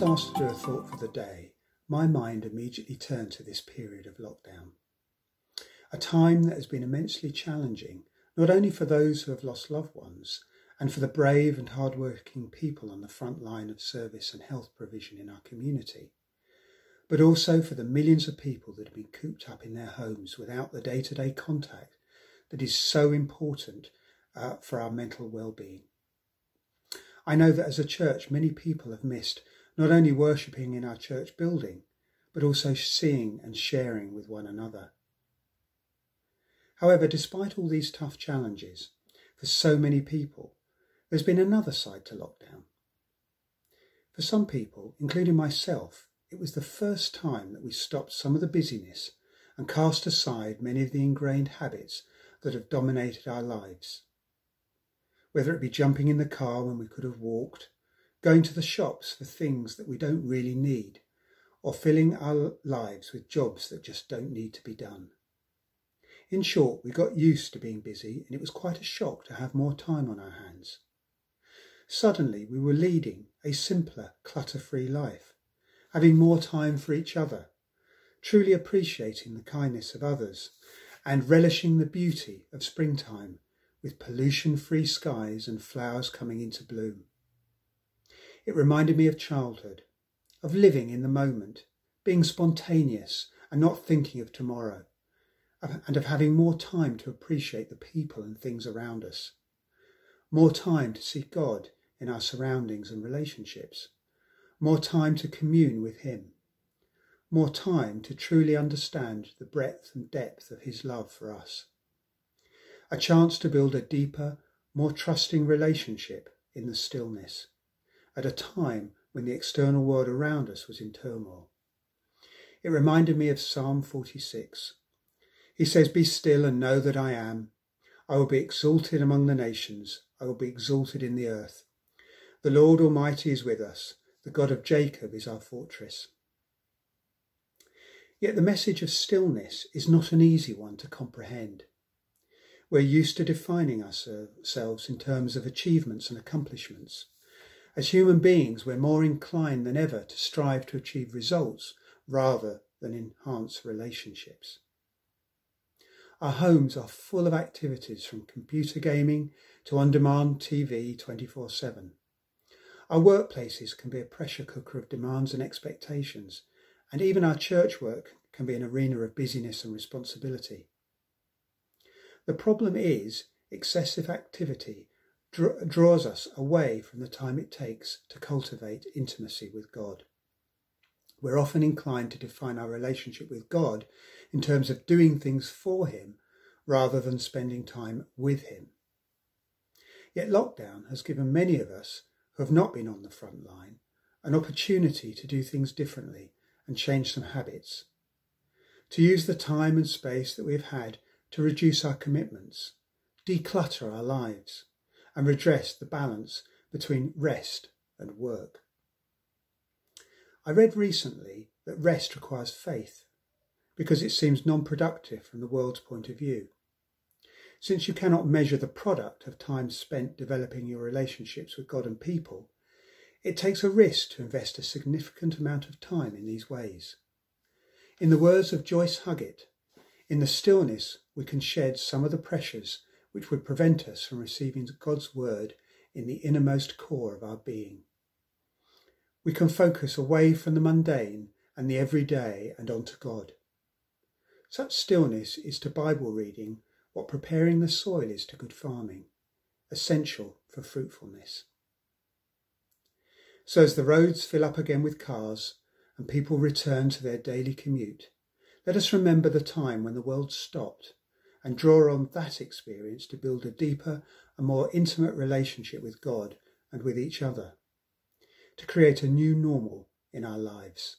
was asked to do a thought for the day, my mind immediately turned to this period of lockdown. A time that has been immensely challenging, not only for those who have lost loved ones, and for the brave and hard-working people on the front line of service and health provision in our community, but also for the millions of people that have been cooped up in their homes without the day-to-day contact that is so important for our mental well-being. I know that as a church, many people have missed not only worshipping in our church building, but also seeing and sharing with one another. However, despite all these tough challenges, for so many people, there's been another side to lockdown. For some people, including myself, it was the first time that we stopped some of the busyness and cast aside many of the ingrained habits that have dominated our lives. Whether it be jumping in the car when we could have walked, going to the shops for things that we don't really need, or filling our lives with jobs that just don't need to be done. In short, we got used to being busy, and it was quite a shock to have more time on our hands. Suddenly, we were leading a simpler, clutter-free life, having more time for each other, truly appreciating the kindness of others, and relishing the beauty of springtime with pollution-free skies and flowers coming into bloom. It reminded me of childhood, of living in the moment, being spontaneous and not thinking of tomorrow, and of having more time to appreciate the people and things around us, more time to see God in our surroundings and relationships, more time to commune with Him, more time to truly understand the breadth and depth of His love for us, a chance to build a deeper, more trusting relationship in the stillness, at a time when the external world around us was in turmoil. It reminded me of Psalm 46. He says, "Be still and know that I am. I will be exalted among the nations. I will be exalted in the earth. The Lord Almighty is with us. The God of Jacob is our fortress." Yet the message of stillness is not an easy one to comprehend. We're used to defining ourselves in terms of achievements and accomplishments. As human beings, we're more inclined than ever to strive to achieve results rather than enhance relationships. Our homes are full of activities from computer gaming to on-demand TV 24/7. Our workplaces can be a pressure cooker of demands and expectations, and even our church work can be an arena of busyness and responsibility. The problem is excessive activity draws us away from the time it takes to cultivate intimacy with God. We're often inclined to define our relationship with God in terms of doing things for Him rather than spending time with Him. Yet lockdown has given many of us who have not been on the front line an opportunity to do things differently and change some habits, to use the time and space that we've had to reduce our commitments, declutter our lives, and redress the balance between rest and work. I read recently that rest requires faith because it seems non-productive from the world's point of view. Since you cannot measure the product of time spent developing your relationships with God and people, it takes a risk to invest a significant amount of time in these ways. In the words of Joyce Huggett, in the stillness we can shed some of the pressures which would prevent us from receiving God's word in the innermost core of our being. We can focus away from the mundane and the everyday and onto God. Such stillness is to Bible reading what preparing the soil is to good farming, essential for fruitfulness. So as the roads fill up again with cars and people return to their daily commute, let us remember the time when the world stopped and draw on that experience to build a deeper and more intimate relationship with God and with each other, to create a new normal in our lives.